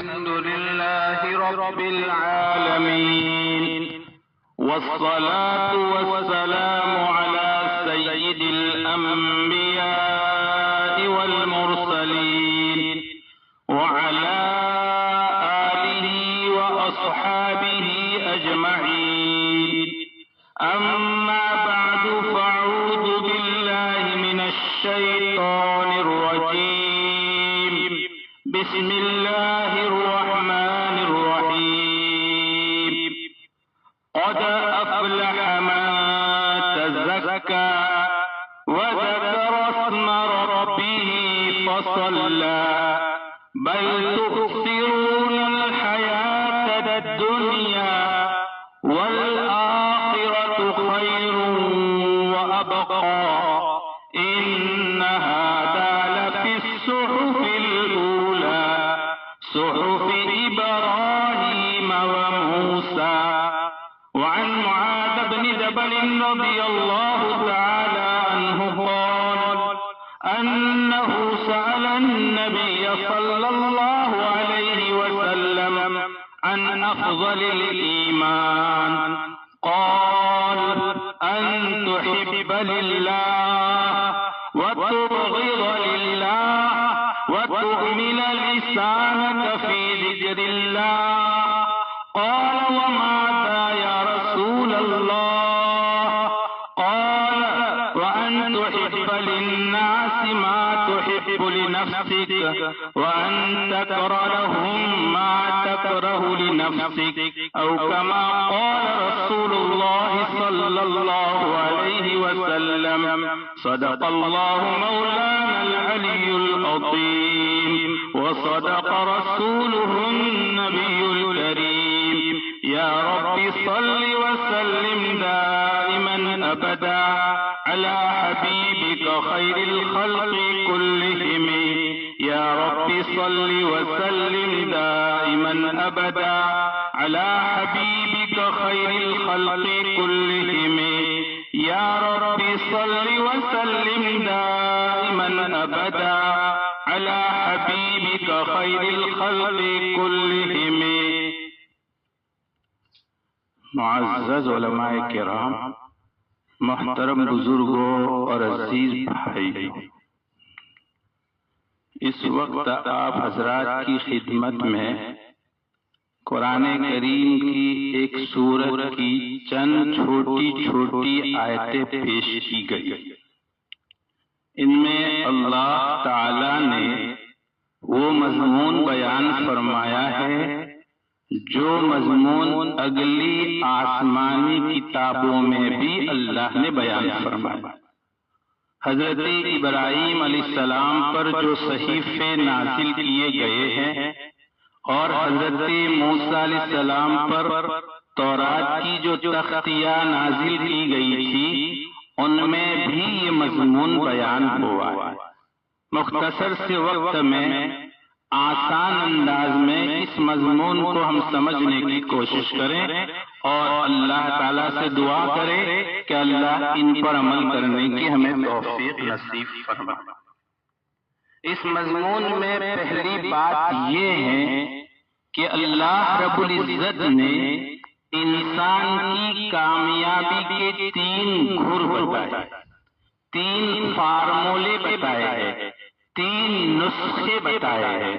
الحمد لله رب العالمين، والصلاة والسلام على سيد الأنبياء والمرسلين وعلى آله وأصحابه أجمعين. أما بعد، فأعوذ بالله من الشيطان الرجيم. بسم الله الرحمن الرحيم. قد أفلح من تزكى وذكر اسم ربه فصلى بل تؤثرون الحياة الدنيا والآخرة خير وأبقى إن هذا لفي الصحف الأولى صحف إبراهيم وموسى. وعن معاذ بن جبل رضي الله تعالى عنه قال أنه سأل النبي صلى الله عليه وسلم عن أفضل الإيمان، قال أن تحب لله وتبغض لله وتهمل لسانك في ذكر الله. قال وماذا يا رسول الله؟ قال وأن تحب للناس ما تحب لنفسك وأن تكره لهم ما تكره لنفسك، أو كما قال رسول الله صلى الله عليه وسلم. صدق الله مولانا العلي العظيم وصدق رسوله النبي الكريم. يا رب صل وسلم دائما أبدا على حبيبك خير الخلق كلهم. يا رب صل وسلم دائما أبدا على حبيبك خير الخلق كلهم. يا رب صل وسلم دائما أبدا على حبيبك خير الخلق كلهم. معزز علماء کرام، محترم بزرگوں اور عزیز بھائی، اس وقت آپ حضرات کی خدمت میں قرآن کریم کی ایک سورت کی چند چھوٹی چھوٹی آیتیں پیش کی گئی. ان میں اللہ تعالی نے وہ مضمون بیان فرمایا ہے جو مضمون اگلی آسمانی کتابوں میں بھی اللہ نے بیان فرمایا. حضرت ابراہیم علیہ السلام پر جو صحیفے نازل کیے گئے ہیں اور حضرت موسیٰ علیہ السلام پر تورات کی جو تختیاں نازل کی گئی تھی، ان میں بھی یہ مضمون بیان ہوا ہے. مختصر سے وقت میں آسان انداز میں اس مضمون کو ہم سمجھنے کی کوشش کریں اور اللہ تعالیٰ سے دعا کریں کہ اللہ ان پر عمل کرنے کی ہمیں توفیق نصیب فرمائے. اس مضمون میں پہلی بات یہ ہے کہ اللہ رب العزت نے انسان کی کامیابی کے 3 گھر بتائے، 3 فارمولے بتائے ہیں، 3 نسخے بتائے ہیں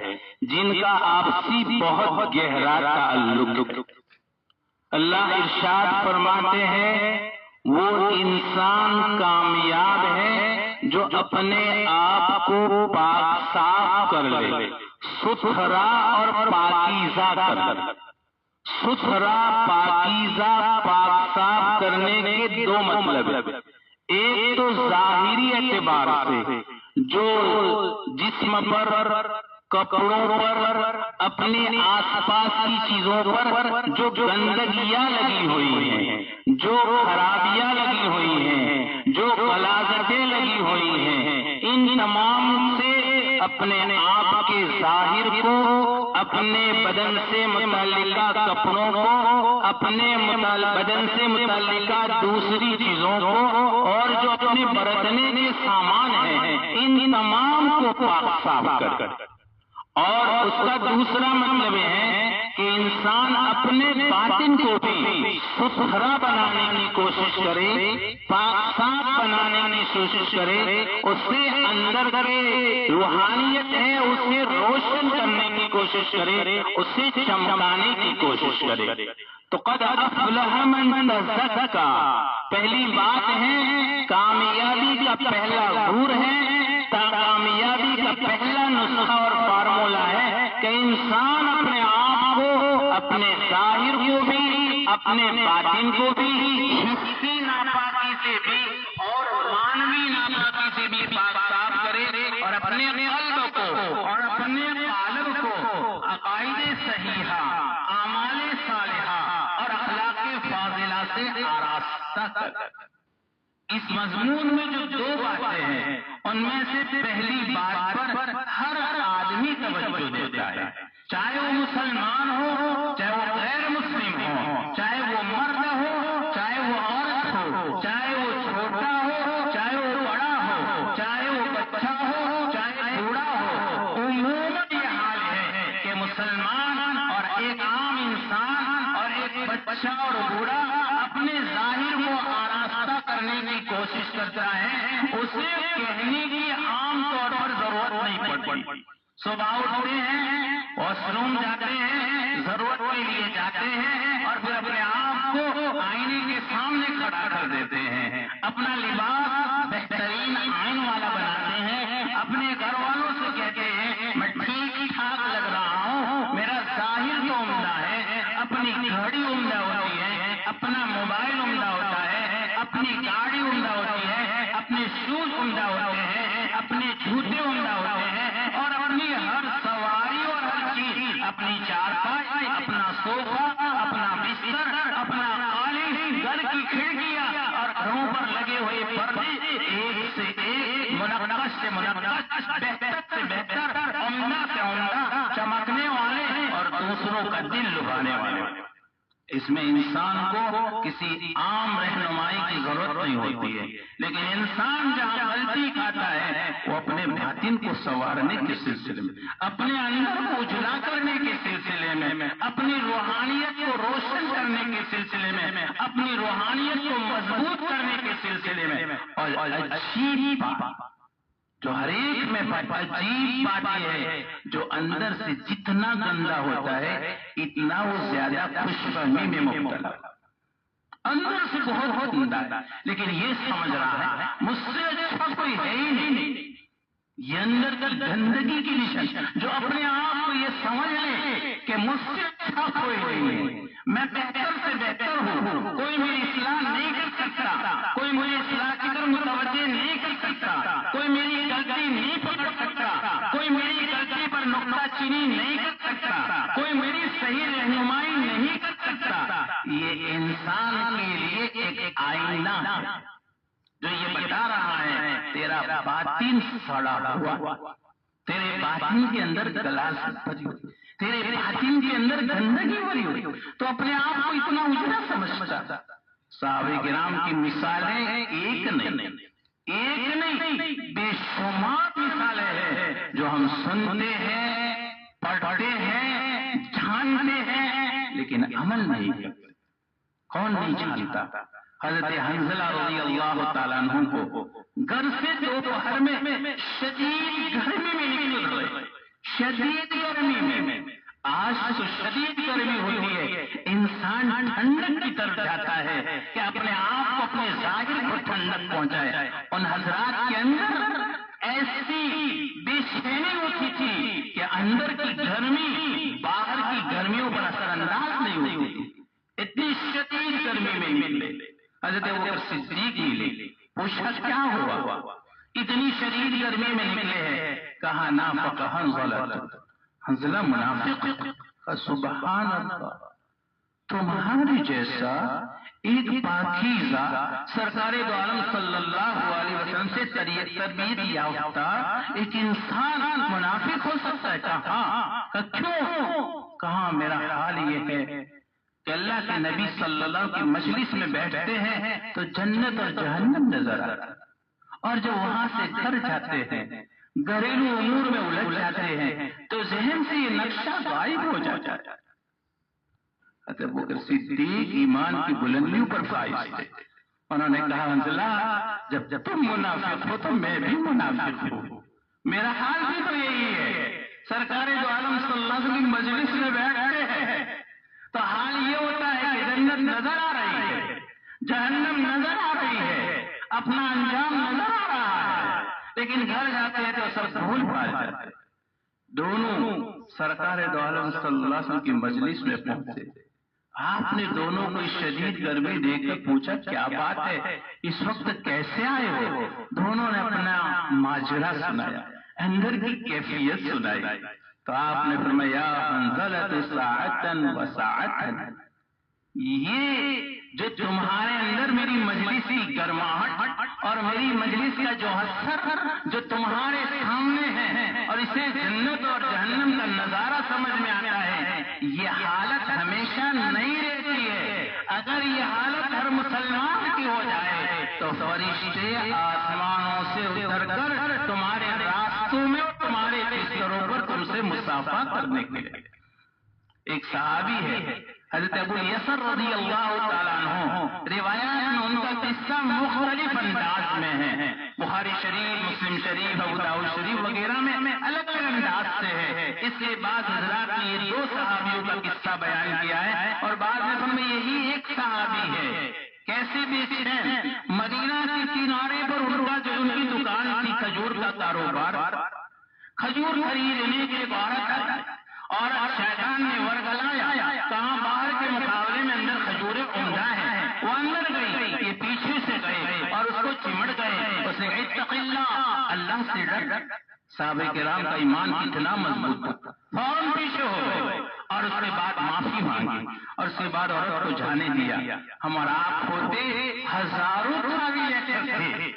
جن کا آپسی بہت گہرا تعلق. اللہ ارشاد فرماتے ہیں وہ انسان کامیاب ہے جو اپنے آپ کو پاک صاف کر لے، ستھرا اور پاکیزہ کر لے. ستھرا، پاکیزہ، پاک صاف کرنے کے 2 مطلب ہیں. ایک تو ظاہری اعتبار سے جو جسم پر، کپڑوں پر، اپنے آس پاس کی چیزوں پر جو گندگیاں لگی ہوئی ہیں، جو خرابیاں لگی ہوئی ہیں، جو غلاظتیں لگی ہوئی ہیں، ان تمام سے اپنے آپ کے ظاہر کو، اپنے بدن سے متعلقہ کپڑوں کو، اپنے بدن سے متعلقہ دوسری چیزوں کو، اور جو اپنے برتنے کے سامان ہیں، ان تمام کو پاک صاف کر اور اس کا دوسرا مطلب ہے کہ انسان اپنے باطن کو بھی ستھرا بنانے کی کوشش کرے، پاک صاف بنانے کی کوشش کرے، اسے اندر کے روحانیت ہے اسے روشن کرنے کی کوشش کرے، اسے چمکانے کی کوشش کرے۔ تو قد افلح من تزکا، پہلی بات ہے کامیابی کا پہلا غور ہے، کامیابی کا پہلا نسخہ اور فارمولہ ہے کہ انسان اپنے آپ کو، اپنے ظاہر کو بھی، اپنے باطن کو بھی، حسی ناپاکی سے بھی اور مانوی ناپاکی سے بھی پاک صاف کرے، اور اپنے قلب کو اور اپنے قالب کو عقائد صحیحہ، اعمال صالحہ اور اخلاق فاضلہ سے آراستہ کرے۔ اس مضمون میں جو دو باتیں ہیں ان میں سے پہلی بات پر ہر آدمی توجہ دیتا ہے، چاہے وہ مسلمان ہو، چاہے وہ غیر مسلم ہو، چاہے وہ مرد ہو، چاہے وہ عورت ہو، چاہے وہ چھوٹا ہو، چاہے وہ بڑا ہو، چاہے وہ بچہ ہو، چاہے بوڑھا ہو، عموماً یہ حال ہے کہ مسلمان اور ایک عام انسان اور ایک بچہ اور بوڑھا اپنے ظاہر کو آراستہ کرنے کی کوشش کرتا ہے، اسے کہنے کی عام طور پر ضرورت نہیں پڑتی۔ صبح اٹھتے ہیں، واش روم جاتے ہیں، ضرورت کے لیے جاتے ہیں اور پھر اپنے آپ کو آئینے کے سامنے کھڑا کر دیتے ہیں، اپنا لباس بہترین آئین والا بناتے ہیں، اپنے گھر والوں سے کہتے ہیں میں ٹھیک ٹھاک لگ رہا ہوں، میرا ظاہر تو عمدہ ہے، اپنی گھڑی عمدہ ہوتی ہے، اپنا موبائل عمدہ ہوتا ہے، اپنی گاڑی عمدہ ہوتی ہے، اپنے شوز عمدہ ہوتے ہیں، اپنے جوتے عمدہ ہوتے ہیں، اور اپنی ہر سواری اور ہر چیز، اپنی چارپائی، اپنا صوفہ، اپنا بستر، اپنا قالین، گھر کی کھڑکیاں اور گھروں پر لگے ہوئے پردے ایک سے ایک، منقش سے منقش، بہتر سے بہتر، عمدہ سے عمدہ، چمکنے والے اور دوسروں کا دل لبھانے والے۔ اس میں انسان کو کسی عام رہنمائی کی ضرورت نہیں ہوتی ہے، لیکن انسان جہاں غلطی کھاتا ہے وہ اپنے باطن کو سنوارنے کے سلسلے میں، اپنے اندر کو اجلا کرنے کے سلسلے میں، اپنی روحانیت کو روشن کرنے کے سلسلے میں، اپنی روحانیت کو مضبوط کرنے کے سلسلے میں، اور عجیب بات جو ہر ایک میں عجیب بات یہ ہے، جو اندر سے جتنا گندا ہوتا ہے اتنا وہ زیادہ خوش فہمی میں مبتلا، اندر سے بہت گندا ہے لیکن یہ سمجھ رہا ہے مجھ سے اچھا کوئی ہے ہی نہیں۔ یہ اندر کی گندگی کی نشان، جو اپنے آپ کو یہ سمجھ لے کہ مجھ سے اچھا کوئی نہیں ہے، میں بہتر سے بہتر ہوں، کوئی میری اصلاح نہیں کر سکتا، کوئی مجھے اصلاح کی طرف متوجہ نہیں کر سکتا، کوئی میری غلطی نہیں پکڑ سکتا، کوئی میری غلطی پر نقطہ چینی نہیں کر سکتا، کوئی میری صحیح رہنمائی نہیں کر سکتا۔ یہ انسان کے لیے ایک آئینہ جو یہ بتا رہا ہے تیرا باطن سڑا ہوا، تیرے باطن کے اندر گلاس بھری ہوئی، تیرے باطن کے اندر گندگی بھری ہوئی، تو اپنے آپ کو اتنا اجلا سمجھتا۔ صحابہ کرام کی مثالیں ایک نہیں بے شمار مثالیں ہیں جو ہم سنتے ہیں، پڑھتے ہیں، جانتے ہیں لیکن عمل نہیں کرتے۔ کون نہیں جانتا؟ حضرت حنظلہ رضی اللہ تعالیٰ عنہ کو گھر سے دوپہر میں شدید گرمی میں نکل رہے، شدید گرمی میں، آج تو شدید گرمی ہوتی ہے، انسان ٹھنڈک کی طرف جاتا ہے کہ اپنے آپ کو، اپنے ظاہر کو ٹھنڈک پہنچائے۔ ان حضرات کے اندر ایسی بے چینی ہوتی تھی کہ اندر کی گرمی باہر کی گرمیوں پر اثر انداز نہیں ہوتی تھی، اتنی شدید گرمی میں نکلے۔ حضرت ابوبکر صدیق ملے، پوچھا کیا ہوا، اتنی شدید گرمی میں نکلے ہیں؟ کہا نافق حنظلہ، حنظلہ منافق۔ سبحان اللہ، تمہارے جیسا ایک پاکیزہ سرکار دو عالم صلی اللہ علیہ وسلم سے تربیت یافتہ ایک انسان منافق ہو سکتا ہے؟ کہا کیوں؟ کہا میرا حال یہ ہے کہ اللہ کے نبی صلی اللہ علیہ وسلم کی مجلس میں بیٹھتے ہیں تو جنت اور جہنم نظر آتا ہے، اور جب وہاں سے گھر جاتے ہیں گھریلو امور میں الجھ جاتے ہیں تو ذہن سے یہ نقشہ غائب ہو جاتا ہے۔ حضرت ابوبکر صدیق ایمان کی بلندیوں پر فائز تھے، انہوں نے کہا حنظلہ جب تم منافق ہو تو میں بھی منافق ہوں، میرا حال بھی تو یہی ہے۔ سرکار دو عالم صلی اللہ علیہ وسلم کی مجلس میں بیٹھتے ہیں تو حال یہ ہوتا ہے کہ جنت نظر آ رہی ہے، جہنم نظر آ رہی ہے، اپنا انجام نظر آ رہا ہے، لیکن گھر جاتے ہیں تو سب بھول پال جاتے ہیں۔ دونوں سرکار دو عالم صلی اللہ علیہ وسلم کی مجلس میں پہنچے، آپ نے دونوں کو شدید گرمی دیکھ کر پوچھا کیا بات ہے، اس وقت کیسے آئے ہو؟ دونوں نے اپنا ماجرا سنایا، اندر کی کیفیت سنائی، تو آپ نے فرمایا انزلت ساعتن و ساعتن، یہ جو تمہارے اندر میری مجلس کی گرماہٹ اور میری مجلس کا جو اثر جو تمہارے سامنے ہے اور اسے جنت اور جہنم کا نظارہ سمجھ میں آتا ہے، یہ حالت ہمیشہ نہیں رہتی ہے۔ اگر یہ حالت ہر مسلمان کی ہو جائے تو فرشتے آسمانوں سے اتر کر تمہارے راستوں میں اور تمہارے بستروں پر تم سے مصافحہ کرنے کے لیے۔ ایک صحابی ہے حضرت ابو یسر رضی اللہ تعالیٰ عنہ، روایات میں ان کا قصہ مختلف انداز میں ہے، بخاری شریف، مسلم شریف، ابو داؤد شریف وغیرہ میں الگ الگ انداز سے ہے، اس لیے بعض حضرات نے یہ دو صحابیوں کا قصہ بیان کیا ہے اور بعض میں یہی ایک صحابی ہے۔ کیسے بے چین، مدینہ کے کنارے پر ان کی دکان تھی کھجور کا کاروبار، کھجور خریدنے کے عورت اور شیطان نے ورگلایا، کہاں باہر کے مقابلے میں اندر کھجوریں عمدہ ہیں، وہ اندر گئی، یہ پیچھے سے گئے اور اس کو چمٹ گئے، اس نے اتق اللہ، اللہ سے ڈر۔ صحابہ کرام کا ایمان کتنا مضبوط تھا، فوراً پیچھے ہو گئے اور اس کے بعد معافی مانگی اور اس کے بعد عورت کو جانے دیا۔ ہم اور آپ ہوتے ہزاروں تعویلیں کرتے،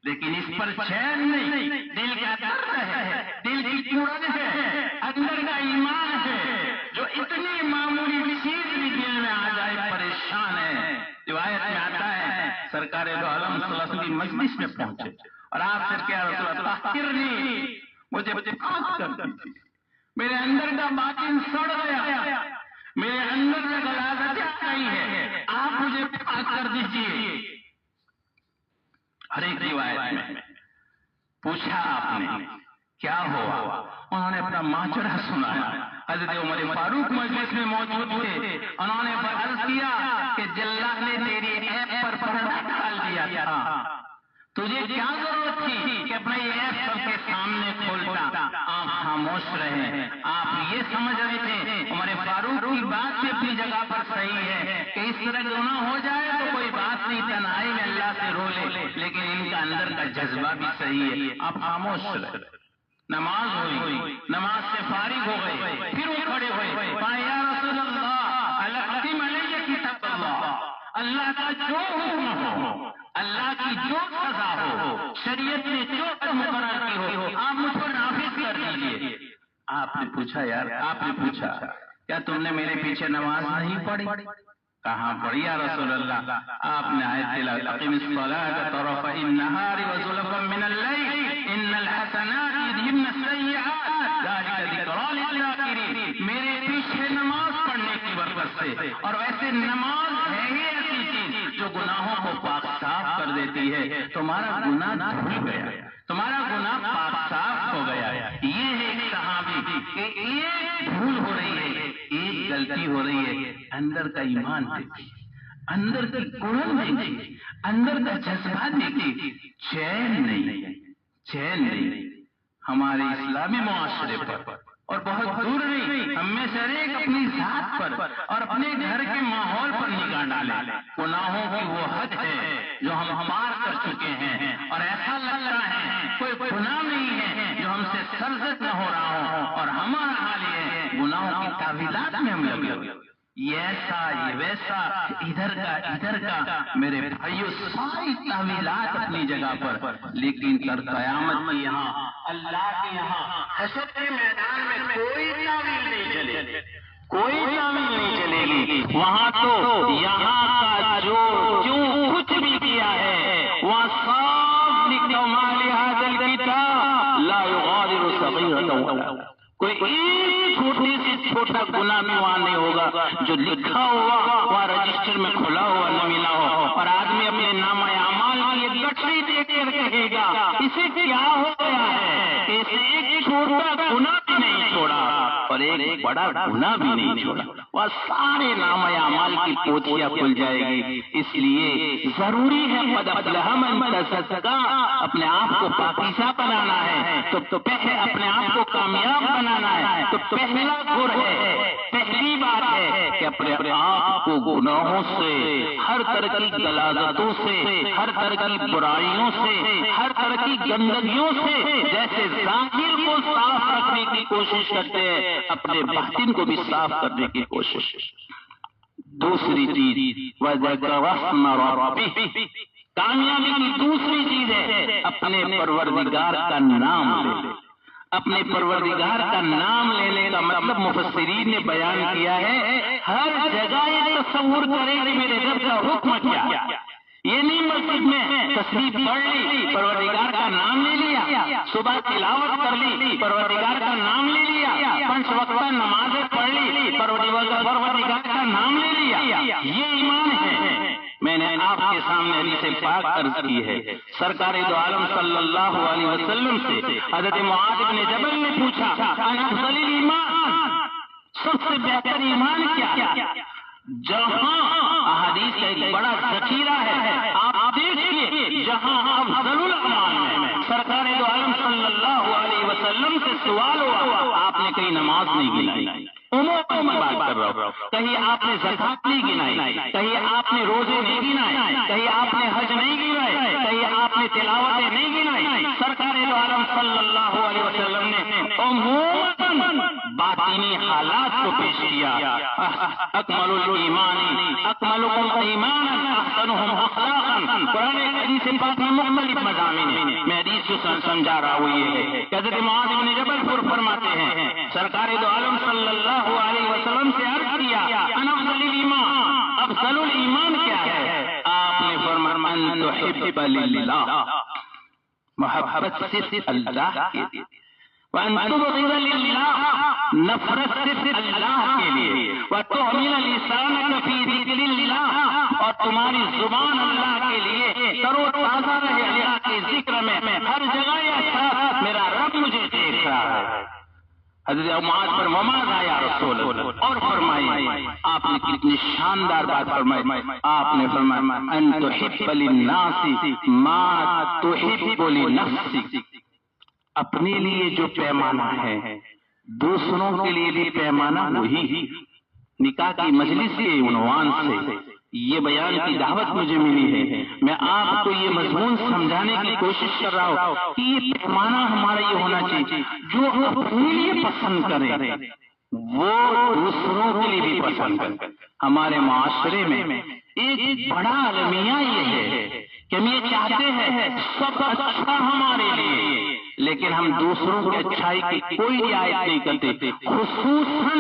لیکن اس پر چین نہیں، دل کا درد ہے، دل کی چورن ہے، اندر کا ایمان ہے، جو اتنی معمولی چیز بھی دل میں آ جائے پریشان ہے۔ روایت میں آتا ہے سرکار دو عالم صلی اللہ علیہ وسلم کی مجلس میں پہنچے اور آپ سے کیا رسول اللہ طہرنی، مجھے پاک کر دیجیے، میرے اندر کا باطن سڑ گیا، میرے اندر میں غلاظت آ گئی ہے، آپ مجھے پاک کر دیجیے۔ ہر ایک روایت میں پوچھا آپ نے کیا ہوا، انہوں نے اپنا ماجرا سنایا۔ حضرت عمر فاروق مجلس میں موجود تھے، انہوں نے عرض کیا کہ اللہ نے تیری عیب پر پردہ ڈال دیا تھا، تجھے کیا ضرورت تھی کہ اپنا یہ عیب سب کے سامنے کھولتا؟ آپ خاموش رہے، آپ یہ سمجھ رہے تھے عمر فاروق کی بات بھی اپنی جگہ پر صحیح ہے کہ اس طرح گناہ ہو جائے تو کوئی بات نہیں، تنہائی میں اللہ سے رو لے، لیکن ان کا اندر کا جذبہ بھی صحیح ہے، آپ خاموش رہے۔ نماز ہوئی، نماز سے فارغ ہو گئے، پھر وہ کھڑے ہوئے، یا رسول اللہ اختم علیہ کتاب اللہ، اللہ کا جو حکم ہو، اللہ کی جو سزا ہو، شریعت نے جو مقرر کی ہو، آپ مجھ پر نافذ کر دیجیے۔ آپ نے پوچھا یار، آپ نے پوچھا کیا تم نے میرے پیچھے نماز نہیں پڑھی؟ کہاں پڑھی یا رسول اللہ؟ آپ نے آیت تلاوت اقم الصلاۃ طرفی النہار وزلفا من اللیل ان الحسنات یذہبن السیئات ذلک ذکری للذاکرین، میرے پیچھے نماز پڑھنے کی برکت سے، اور ویسے نماز ہے ہی ایسی چیز جو گناہوں کو پاک صاف کر دیتی ہے، تمہارا گناہ دھل گیا، تمہارا گناہ پاک صاف ہو گیا۔ یہ ہے ایک صحابی کہ ایک بھول ہو رہی ہے، ایک غلطی ہو رہی ہے، اندر کا ایمان دیکھیے، اندر کی قرآن دیکھیے، اندر کا جذبہ دیکھیے، چین نہیں ہمارے اسلامی معاشرے پر اور بہت دور نہیں، ہم میں سے ایک اپنی ذات پر اور اپنے گھر کے ماحول پر نگاہ ڈالے، گناہوں کی وہ حد ہے جو ہم پار کر چکے ہیں اور ایسا لگتا ہے کوئی گناہ نہیں ہے جو ہم سے سرزد نہ ہو رہا ہو، اور ہمارا حال یہ ہے گناہوں کی تعویلات میں ہم لگے، یہ ایسا یہ ویسا، ادھر کا میرے بھائیو، ساری تعویلات اپنی جگہ پر، لیکن کر قیامت کی یہاں اللہ کے یہاں حشر کے میدان میں کوئی تعویل نہیں چلے، کوئی تعویل نہیں چلے گی، وہاں تو یہاں کا جو کچھ بھی کیا ہے وہاں صاف لکھا ما لہذا الکتاب لا کوئی ایک چھوٹی سے چھوٹا گناہ بھی وہاں نہیں ہوگا جو لکھا ہوا وہاں رجسٹر میں کھلا ہوا نہ ملا ہو، اور آدمی اپنے نامہ اعمال کی گٹری دیکھ کر کہے گا اسے کیا ہو گیا ہے کہ اسے ایک چھوٹا گناہ بھی نہیں چھوڑا اور ایک بڑا گناہ بھی نہیں چھوڑا، وہ سارے نامہ اعمال کی پوتھیاں کھل جائے گی۔ اس لیے ضروری ہے قد افلح من تزکا، اپنے آپ کو پاکیزہ بنانا ہے تو پہلے اپنے آپ کو کامیاب بنانا ہے تو پہلا گر ہے، پہلی بات ہے کہ اپنے آپ کو گناہوں سے، ہر طرح کی غلاظتوں سے، ہر طرح کی برائیوں سے، ہر طرح کی گندگیوں سے جیسے ظاہر کو صاف رکھنے کی کوشش کرتے ہیں، اپنے باطن کو بھی صاف کرنے کی کوشش۔ دوسری چیز وَذَكَرَ اسْمَ رَبِّهِ، کامیابی کی دوسری چیز ہے اپنے پروردگار کا نام لے۔ اپنے پروردگار کا نام لینے کا مطلب مفسرین نے بیان کیا ہے، ہر جگہ یہ تصور کریں کہ میرے رب کا حکم کیا، یہ نہیں مسجد میں تسبیح پڑھ لی پروردگار کا نام لے لیا، صبح تلاوت کر لی پروردگار کا نام لے لیا، 5 وقت نمازیں پڑھ لی پروردگار کا نام لے لیا، یہ ایمان ہے۔ میں نے آپ کے سامنے حدیث پاک عرض کی ہے، سرکار دو عالم صلی اللہ علیہ وسلم سے حضرت معاذ بن جبل نے پوچھا افضل ایمان، سب سے بہتر ایمان کیا؟ جہاں احادیث کا ایک بڑا ذخیرہ ہے، آپ دیکھیے جہاں افضل الاعمال میں سرکار دو عالم صلی اللہ علیہ وسلم سے سوال ہوا، آپ نے کہیں نماز نہیں گنائی، عموماً میں بات کر رہا ہوں، کہیں آپ نے زکات نہیں گنائی، کہیں آپ نے روزے نہیں گنائے، کہیں آپ نے حج نہیں گنائے، کہیں آپ نے تلاوتیں نہیں گنائی، سرکار دو عالم صلی اللہ علیہ وسلم نے عموماً باطنی حالات کو پیش کیا، اکمل الایمان اکملکم ایمانا احسنہم اخلاقا، قرآن حدیث پاک میں مختلف مضامین میں حدیث سے سمجھا رہا ہوں، یہ ہے کہ حضرت معاذ بن جبل فرماتے ہیں سرکار دو عالم صلی اللہ علیہ وسلم سے عرض کیا انا افضل الایمان، افضل الایمان کیا ہے؟ آپ نے فرمایا ان تحب للہ، محبت صرف اللہ کے لیے، وان تبغض للہ، نفرت صرف اللہ کے لیے، وتحمل لسانک فی ذکر اللہ، اور تمہاری زبان اللہ کے لیے تر و تازہ رہے اللہ کے ذکر میں، ہر جگہ یہ احساس میرا رب مجھے دیکھ رہا ہے۔ حضرت معاذ پر مماز آیا رسول اللہ اور فرمائی، آپ نے کتنی شاندار بات فرمائی، آپ نے فرمایا ان تحب للناس ما تحب لنفسک، اپنے لیے جو پیمانہ ہے دوسروں کے لیے بھی پیمانہ وہی۔ نکاح کی مجلس کے عنوان سے یہ بیان کی دعوت مجھے ملی ہے، میں آپ کو یہ مضمون سمجھانے کی کوشش کر رہا ہوں کہ یہ پیمانہ ہمارا یہ ہونا چاہیے جو اپنے لیے پسند کرے وہ دوسروں کے لیے بھی پسند کرے۔ ہمارے معاشرے میں ایک بڑا المیہ یہ ہے کہ ہم یہ چاہتے ہیں سب اچھا ہمارے لیے، لیکن ہم دوسروں کی اچھائی کی کوئی رعایت نہیں کرتے، خصوصاً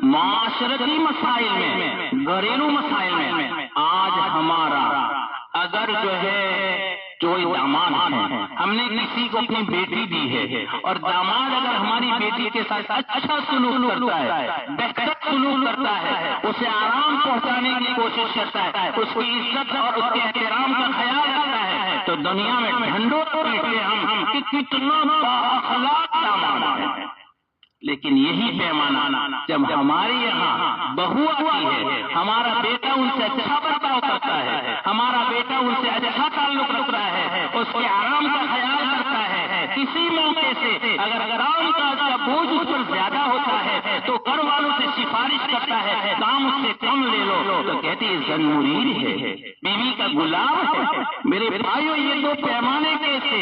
معاشرتی مسائل میں، گھریلو مسائل میں۔ آج ہمارا اگر جو ہے کوئی داماد ہے، ہم نے کسی کو اپنی بیٹی دی ہے اور داماد اگر ہماری بیٹی کے ساتھ اچھا سلوک کرتا ہے، بہتر سلوک کرتا ہے، اسے آرام پہنچانے کی کوشش کرتا ہے، اس کی عزت اور اس کے احترام کا خیال رکھتا ہے، تو دنیا میں ڈھنڈو پیٹتے ہم کہ کتنا بااخلاق داماد ہے۔ لیکن یہی پیمانہ جب ہمارے یہاں بہو آتی ہے، ہمارا بیٹا ان سے اچھا برتاؤ کرتا ہے، ہمارا بیٹا ان سے اچھا تعلق رکھتا ہے، اس کے آرام کا خیال کرتا ہے، کسی موقع سے اگر کام کاج کا بوجھ اس پر زیادہ ہوتا ہے تو گھر والوں سے سفارش کرتا ہے کام اس سے کم لے لو، تو کہتے ہیں زن مرید ہے، بیوی کا غلام ہے۔ میرے بھائیو، یہ دو پیمانے کیسے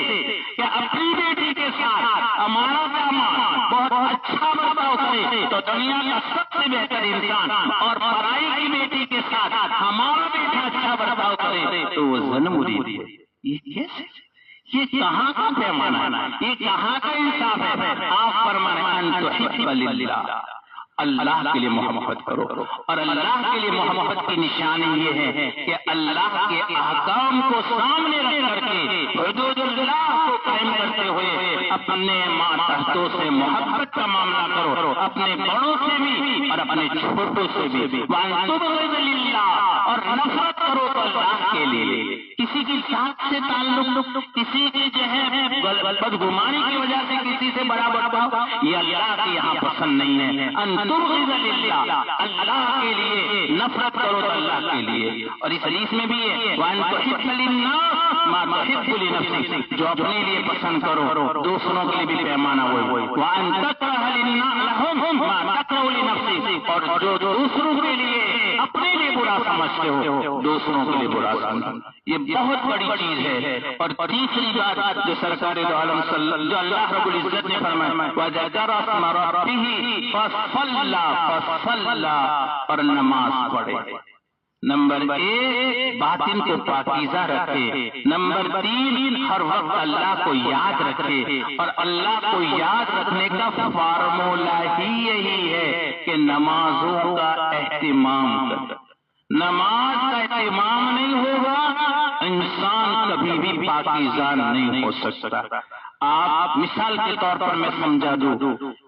کہ اپنی بیٹی کے ساتھ ہمارا داماد بہت اچھا برتاؤ کرے تو دنیا کا سب سے بہتر انسان، اور پرائی کی بیٹی کے ساتھ ہمارا بیٹا اچھا برتاؤ کرے تو وہ زن مرید ہے۔ یہ کیسے؟ یہ کہاں کا پیمانہ ہے؟ یہ کہاں کا انصاف ہے؟ آپ فرمائیں ان تحب للہ، اللہ کے لیے محبت کرو، اور اللہ کے لیے محبت کی نشانی یہ ہے کہ اللہ کے احکام کو سامنے رکھ کر کے حدود اللہ کو قائم کرتے ہوئے اپنے ماتحتوں سے محبت کا معاملہ کرو، اپنے بڑوں سے بھی اور اپنے چھوٹوں سے بھی، وَأَن تُبْغِضَ لِلَّهِ، اور نفرت کرو تو اللہ کے لیے۔ کسی کی ذات سے تعلق، کسی کی جو ہے بدگمانی کی وجہ سے کسی سے بڑا برتاؤ، یہ اللہ کے یہاں پسند نہیں ہے۔ ان تبغض للہ، اللہ کے لیے نفرت کرو تو اللہ کے لیے۔ اور اس حدیث میں بھی ہے وَأَن تُحِبَّ لِلنَّاسِ مَا تُحِبُّ لِنَفْسِكَ، جو اپنے لیے پسند کرو دوسروں کے لیے بھی پیمانہ وہی۔ وَأَن تَكْرَهَ لِلنَّاسِ مَا تَكْرَهُ لِنَفْسِكَ، اور جو دوسروں کے لیے اپنے لیے برا سمجھتے ہو دوسروں کے لیے برا سمجھو۔ یہ بہت بڑی چیز ہے۔ اور تیسری بات جو سرکار دو عالم جو اللہ رب العزت نے فرمایا وَذَكَرَ اسْمَ رَبِّهِ فَصَلَّى، اور نماز پڑھے۔ نمبر 1 باطن کو پاکیزہ رکھے، نمبر 3 ہر وقت اللہ کو یاد رکھے، اور اللہ کو یاد رکھنے کا فارمولہ ہی یہی ہے کہ نمازوں کا اہتمام کرے۔ نماز کا اہتمام نہیں ہوگا انسان کبھی بھی پاکیزہ نہیں ہو سکتا۔ آپ مثال کے طور پر میں سمجھا دوں،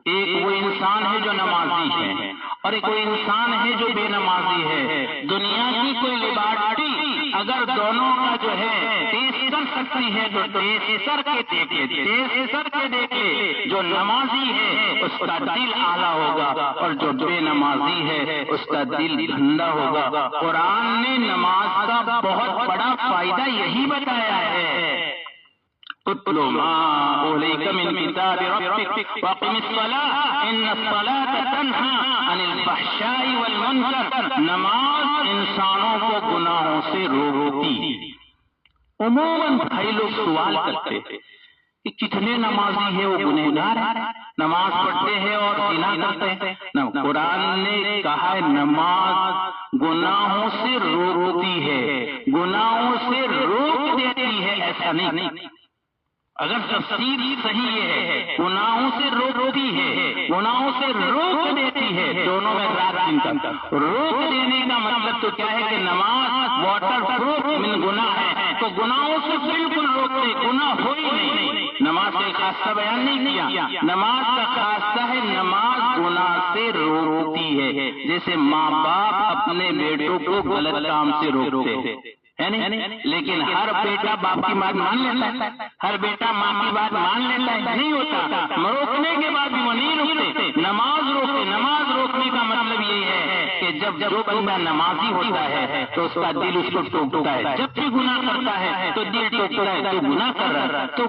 ایک وہ انسان ہے جو نمازی ہے اور ایک وہ انسان ہے جو بے نمازی ہے۔ دنیا کی کوئی لیبارٹری اگر دونوں کا جو ہے ٹیسٹ کر سکتی ہے تو ٹیسٹ کر کے دیکھے، جو نمازی ہے اس کا دل اعلیٰ ہوگا اور جو بے نمازی ہے اس کا دل گندا ہوگا۔ قرآن نے نماز کا بہت بڑا فائدہ یہی بتایا ہے، اتل ما اولیک من کتاب ربک واقم الصلاۃ ان الصلاۃ تنہی عن الفحشاء والمنکر، نماز انسانوں کو گناہوں سے روکتی۔ عموماً بھائی لوگ سوال کرتے کہ کتنے نمازی ہیں وہ گنہگار ہیں، نماز پڑھتے ہیں اور زنا کرتے ہیں۔ قرآن نے کہا ہے نماز گناہوں سے روکتی ہے، گناہوں سے روک دیتی ہے، ایسا نہیں۔ اگر تفسیر صحیح ہے گناہوں سے روکتی ہے، گناہوں سے روک دیتی ہے، دونوں میں رات دن کا روک دینے کا مطلب تو کیا ہے کہ نماز واٹر پروف من گناہ ہے، تو گناہوں سے بالکل روکتے، گناہ ہو ہی نہیں۔ نماز کا خاصہ بیان نہیں کیا، نماز کا خاصہ ہے نماز گناہ سے روکتی ہے، جیسے ماں باپ اپنے بیٹوں کو غلط کام سے روکتے ہیں، لیکن ہر بیٹا باپ کی بات مان لیتا ہے، ہر بیٹا ماں کی بات مان لیتا ہے، نہیں ہوتا۔ روکنے کے بعد بھی وہ نہیں روکتے، نماز روکتے۔ نماز روکنے کا مطلب یہ ہے کہ جب جو بندہ نمازی ہوتا ہے تو اس کا دل اس کو ٹوکتا ہے، جب بھی گناہ کرتا ہے تو دل ٹوکتا ہے، تو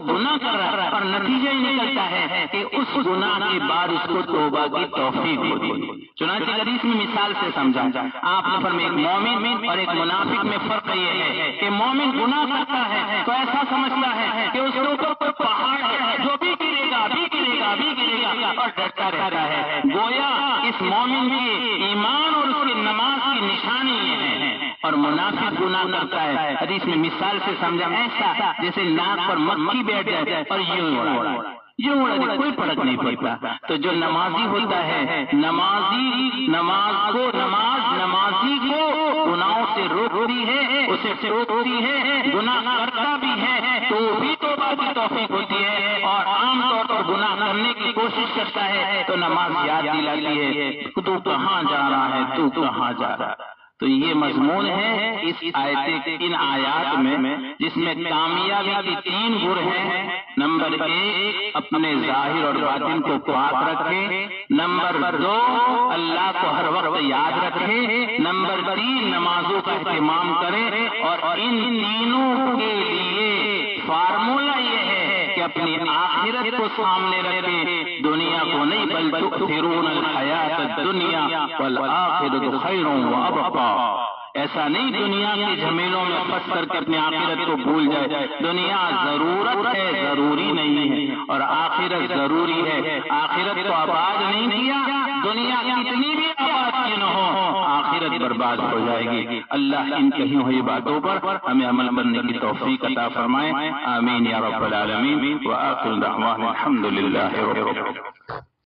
گناہ کر رہا اور نتیجہ یہ نکلتا ہے کہ اس گناہ کے بعد اس کو توبہ کی توفیق ہوتی ہے۔ چنانچہ حدیث میں مثال سے سمجھا، آپ نے فرمایا ایک مومن اور ایک منافق میں فرق یہ ہے کہ مومن گناہ کرتا ہے تو ایسا سمجھتا ہے کہ اس کے اوپر کوئی پہاڑ ہے جو بھی گرے گا اور ڈرتا رہتا ہے، گویا اس مومن کے ایمان اور اس کی نماز کی نشانی یہ ہے۔ اور منافق گناہ کرتا ہے، حدیث میں مثال سے سمجھا ایسا جیسے ناک پر مکھی بیٹھ جائے اور یوں اڑا دے، کوئی فرق نہیں پڑتا۔ تو جو نمازی ہوتا ہے، نمازی کو گناہوں سے روکتی ہے، اسے روکتی ہے، گناہ کرتا بھی ہے تو بھی توبہ کی توفیق ہوتی ہے، اور عام طور پر گناہ کرنے کی کوشش کرتا ہے تو نماز یاد دلاتی ہے تو کہاں جا رہا ہے، تو کہاں جا رہا ہے۔ تو یہ مضمون ہے اس ان آیات میں، جس میں کامیابی کی 3 گر ہیں۔ نمبر 1 اپنے ظاہر اور باطن کو پاک رکھے، نمبر 2 اللہ کو ہر وقت یاد رکھے، نمبر 3 نمازوں کا اہتمام کرے۔ اور ان تینوں کے لیے فارمولہ یہ ہے کہ اپنی آخرت کو سامنے رکھے، دنیا کو نہیں، بل تؤثرون الحیات الدنیا والآخرۃ خیر وابقیٰ۔ ایسا نہیں دنیا کے جھمیلوں میں پھنس کر کے اپنی آخرت کو بھول جائے۔ دنیا ضرورت ہے، ضروری نہیں ہے، اور آخرت ضروری ہے۔ آخرت کو آباد نہیں کیا، دنیا کتنی بھی آباد کی نہ ہو، آخرت برباد ہو جائے گی۔ اللہ ان کہی ہوئی باتوں پر ہمیں عمل کرنے کی توفیق عطا فرمائے، آمین یا رب العالمین۔ وآخر دعوانا الحمد للہ رب العالمین۔